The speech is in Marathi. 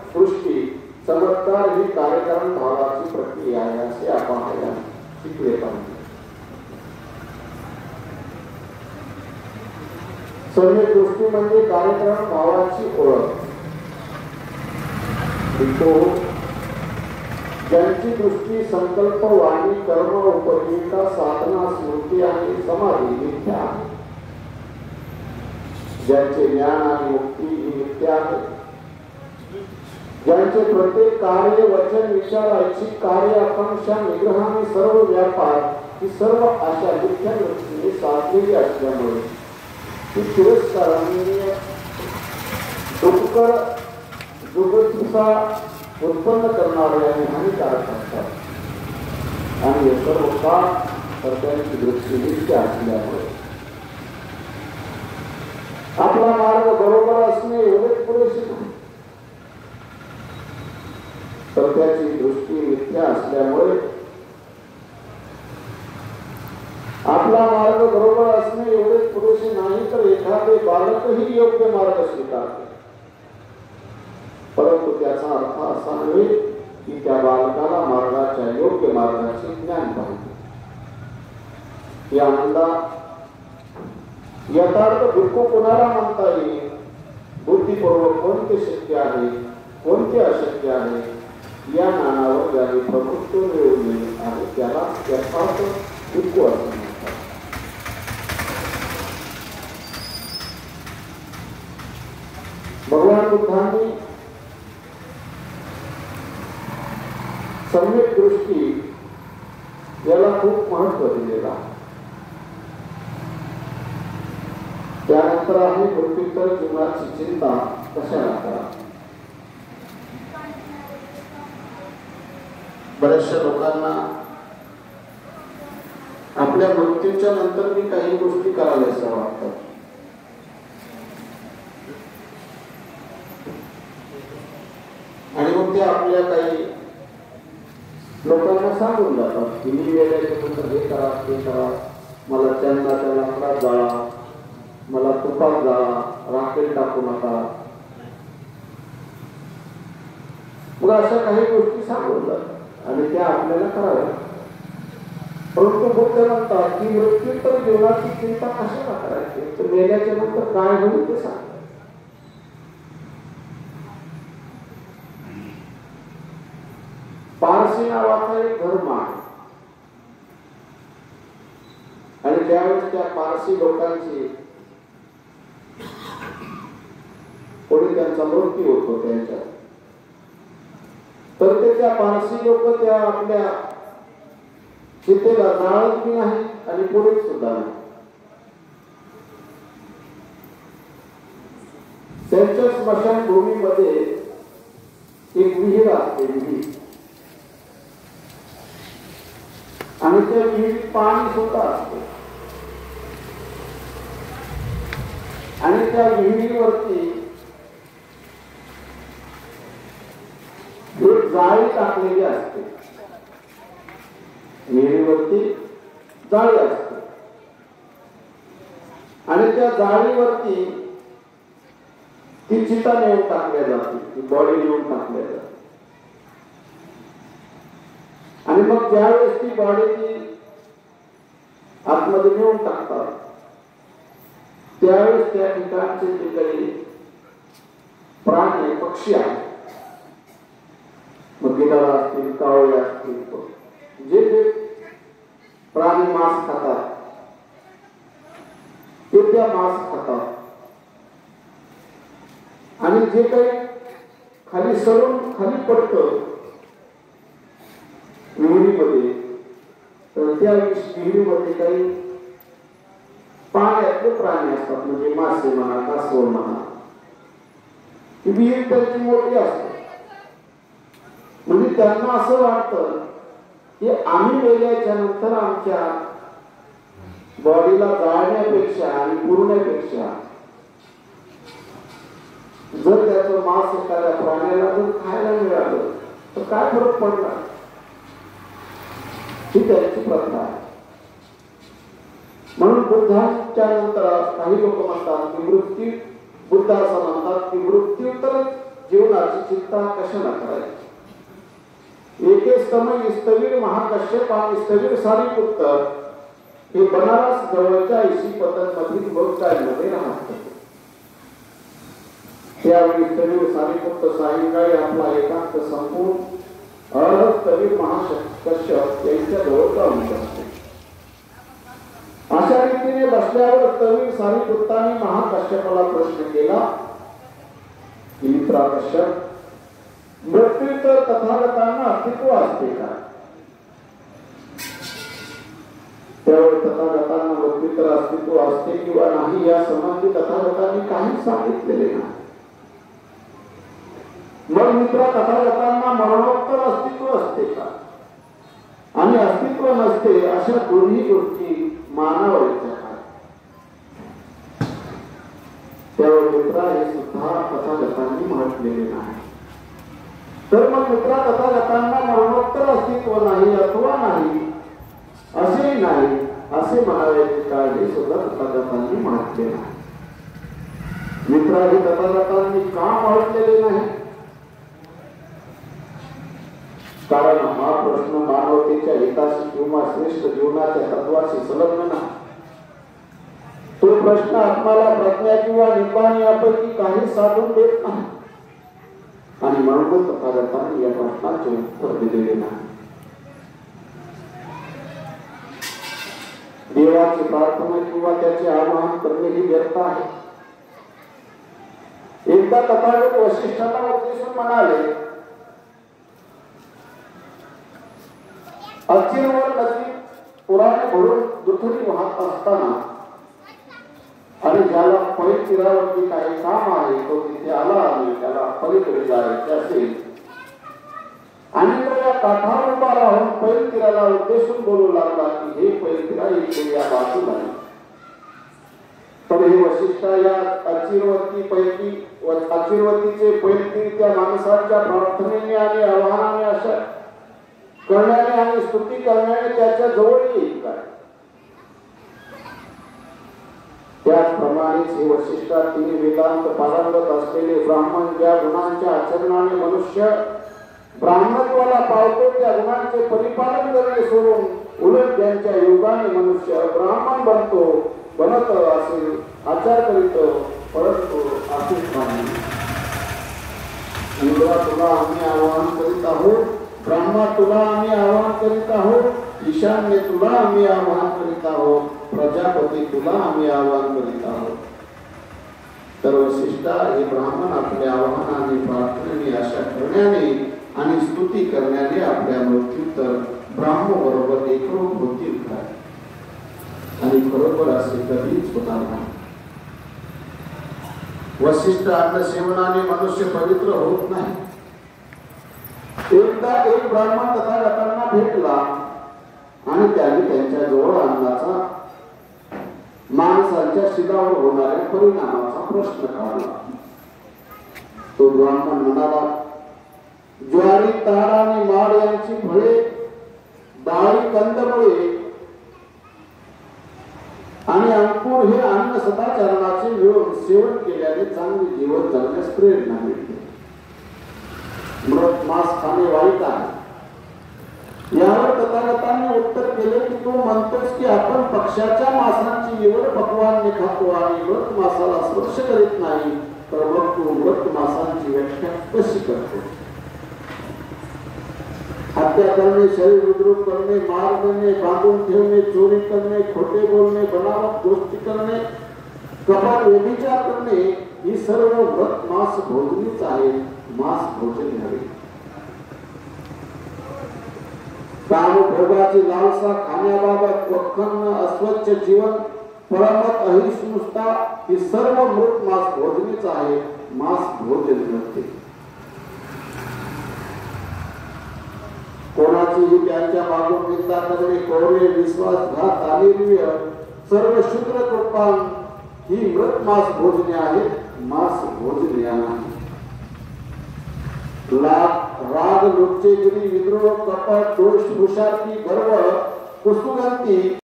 दृष्टी चमत्कार ही कार्यक्रम भावाची प्रक्रिया आहे असे आपण शिकले पाहिजे. सम्यक दृष्टी म्हणजे कार्यक्रम भावाची ओळख. ज्यांची दृष्टी संकल्प वाणी कर्म उपजीविका साधना स्मृती आणि समाधी मिथ्या आहे. ज्यांचे ज्ञान आणि मुक्ती ही मिथ्या आहे. ज्यांचे प्रत्येक कार्य वचन विचार ऐच्छिक कार्य आकांक्षा निग्रह आणि सर्व व्यापार ही सर्व अशा मिथ्या दृष्टीने साधलेली असल्यामुळे ती तिरस्काराने दुःखकर जुगुप्सा उत्पन्न करणारे आणि हानिकारक असतात. आणि हे सर्व का तर त्यांची दृष्टी मिथ्या असल्यामुळे. आपला मार्ग बरोबर असणे एवढेच पुरेसे नाही, तर त्याची दृष्टी मिथ्या असल्यामुळे आपला मार्ग बरोबर असणे एवढेच पुरेसे नाही, तर एखादे बालकही योग्य मार्ग स्वीकारते. परंतु त्याचा अर्थ असा नव्हे की त्या बालकाला मार्गाच्या योग्य मार्गाचे ज्ञान पाहिजे. यानंदा यथार्थ दुःख कोणाला म्हणता येईल? बुद्धिपूर्वक कोणते शक्य आहे कोणते अशक्य आहे या ज्ञानावर ज्याने प्रभुत्व मिळवले आहे त्याला यथार्थ दुःख असं म्हणतात. भगवान बुद्धांनी सम्यक दृष्टी याला खूप महत्व दिलेलं आहे. त्यानंतर आहे मृत्यूतर जीवनाची चिंता कशाला करा. बऱ्याचशा लोकांना आपल्या मृत्यूच्या नंतर मी काही गोष्टी कराव्याशा वाटतात. आणि मग ते आपल्या काही लोकांना सांगून जातात की मी वेळेच्या नंतर हे करा ते करा, मला त्यांना त्या लाकडात जाळा, मला तुपात जाळा, राखेल टाकू नका. मग अशा काही गोष्टी सांगून जातात आणि त्या आपल्याला कराव्या. परंतु बुद्ध म्हणतात की मृत्यूतर जीवनाची चिंता कशाला करायची, तर मेल्याच्या नंतर काय होईल ते सांग. पारसी नावाचा एक धर्म आहे आणि ज्यावेळेस त्या पारसी लोकांची कोणी त्यांचा मृत्यू होतो त्यांच्या, तर ते त्या पारसी लोक त्या आपल्या चितेला जाळत बी नाही आणि पुढे सुद्धा नाही. त्यांच्या स्मशानभूमीमध्ये एक विहीर असते, विहीर, आणि त्या विहिरीत पाणी सुद्धा असते. आणि त्या विहिरीवरती एक जाळी टाकलेली असते. विहिरीवरती जाळी असते आणि त्या जाळीवरती ती चिता नेऊन टाकल्या जाते, ती बॉडी नेऊन टाकल्या जाते. आणि मग ज्यावेळेस ती बॉडी आतमध्ये नेऊन टाकतात त्यावेळेस त्या ठिकाणचे जे काही प्राणी पक्षी आहेत, मग गिधाड असतील, कावळे असतील, जे जे प्राणी मांस खातात ते त्या मांस खातात. आणि जे काही खाली सरून खाली पडतं विहिरीमध्ये, तर त्या विहिरीमध्ये काही पाण्यातले प्राणी असतात, म्हणजे मासे म्हणा, कासव म्हणा. ही विहीर त्यांची मोठी असते. म्हणजे त्यांना असं वाटतं की आम्ही मेल्याच्या नंतर आमच्या बॉडीला जाळण्यापेक्षा आणि पुरण्यापेक्षा जर त्याचं मांस एखाद्या प्राण्याला जर खायला मिळालं तर काय फरक पडला. ही त्यांची प्रथा आहे. म्हणून बुद्धांच्या नंतर काही लोक म्हणतात की मृत्यू, बुद्ध असं म्हणतात की मृत्यू तर जीवनाची चिंता कशाला करायची। एके समय स्थवीर महाकश्यप आणि स्थवीर सारीपुत्र हे बनारस जवळच्या ईशिपतन मधील गोरखामध्ये राहत होते। त्यावेळी स्थवीर सारीपुत्र सायंकाळी आपला एकांत संपून स्थवीर महाकश्यप यांच्या जवळ जाऊन बसले। अशा रीतीने बसल्यावर स्थवीर सारीपुत्रांनी महाकश्यपाला प्रश्न केला की मित्रा कश्यप, मृत्यूतर तथागतांना अस्तित्व असते का? त्यावर तथागतांना मृत्यूतर अस्तित्व असते किंवा नाही या संबंधी तथागतांनी काही सांगितलेले नाही। मग मित्रा, तथागतांना मरणोत्तर अस्तित्व असते का आणि अस्तित्व नसते अशा दोन्ही गोष्टी मानावयाच्या काय? त्यावर मित्रा, हे सुद्धा तथागतांनी म्हटलेले नाही। तर मग मित्रा, तथागतांना मरणोत्तर अस्तित्व नाही अथवा नाही असेही नाही असे म्हणावयाचे काय हे सुद्धा तथागतांनी म्हटले नाही। मित्रा, हे तथागतांनी का म्हटलेले नाही? कारण हा प्रश्न मानवतेच्या हिताशी किंवा श्रेष्ठ जीवनाच्या तत्वाशी संलग्न नाही। तो प्रश्न आत्माला प्रज्ञा किंवा निब्बाण यापैकी काही साधून देत नाही आणि म्हणून तथागतांनी या प्रश्नाचे उत्तर दिलेले नाही। देवाची प्रार्थना किंवा त्याचे आवाहन करणे ही व्यर्थ आहे। एकदा तथागत वशिष्ठांना उद्देशून म्हणाले, अचिरवर नदी पुराने भरून दुथडी वाहत असताना आणि ज्याला पै तीरावरती काही काम आहे तो तिथे आला आणि त्याला पलीकडे जायचे असेल आणि तो या काठावर उभा राहून पै तीराला उद्देशून बोलू लागला की हे पै तीरा इथे या बाजूला आहे। तर हे वशिष्ठ या अचिरवतीचे पै तीर त्या माणसाच्या प्रार्थनेने आणि आवाहनाने अशा करण्याने आणि स्तुती करण्याने त्याच्या जवळ येईल काय? त्याचप्रमाणेच हे वशिष्ठा तिने वेदांत पारंगत असलेले ब्राह्मण ज्या गुणांच्या आचरणाने मनुष्य ब्राह्मणत्वाला पावतो त्या गुणांचे परिपालन करणे सोडून उलट ज्यांच्या योगाने मनुष्य ब्राह्मण बनत असेल आचार करीत परंतु असेच नाही। इंद्रा, तुला आम्ही आवाहन करीत आहोत, ब्रह्मा तुला आम्ही आवाहन करीत आहोत, ईशान्य तुला आम्ही आवाहन करीत आहोत, प्रजापती तुला आम्ही आवाहन करीत आहोत। तर वशिष्ठा, हे ब्राह्मण आपल्या आवाहनाने प्रार्थनेने आशा करण्याने आणि स्तुती करण्याने आपल्या मृत्यूतर ब्राह्म बरोबर एकरूप होतील काय? आणि बरोबर असे कधीच होणार नाही। वशिष्ठ अन्न सेवनाने मनुष्य पवित्र होत नाही। एकदा एक ब्राह्मण तथागतांना भेटला आणि त्याने त्यांच्या जवळ अन्नाचा माणसांच्या शिरावर होणाऱ्या परिणामाचा प्रश्न काढला। तो ब्राह्मण म्हणाला, ज्वारी, ताड आणि माड यांची फळे, डाळी, कंदमुळे आणि अंकुर हे अन्न सदाचरणाचे मिळून सेवन केल्याने चांगले जीवन जगण्यास प्रेरणा मिळते। मृत मांस खाणे वाईट आहे। यावर तथागतांनी उत्तर केले की तू म्हणतोस की आपण पक्ष्याच्या मांसाची निवड पक्वाने खातो आणि मृत मांसाला स्पर्श करीत नाही, तर मग तू मृत मांसाची व्याख्या कशी करतो? हत्या करणे, शरीर उद्रूप करणे, मार देणे, बांधून ठेवणे, चोरी करणे, खोटे बोलणे, बनावट गोष्टी करणे, कपट व्यभिचार करणे ही सर्व मृत मांस भोजनीच आहे। मांस भोजन नव्हे। कामभोगाची लालसा, खाण्याबाबत वखन्न, अस्वच्छ जीवन, परमत अहिष्णुता ही सर्व मृत मांस भोजनीच आहे। मांस भोजन नव्हे। कोणाचीही त्यांच्या मागून निंदा करणे, कोरे, विश्वासघात, अनिर्व्य सर्व शूद्र कृपान ही मृत मांस भोजने आहेत। मांस भोजन या नाही। राग, लुच्चेगिरी, विद्रोह, कपट, दोष, हुशारकी, गर्व, कुसुगंती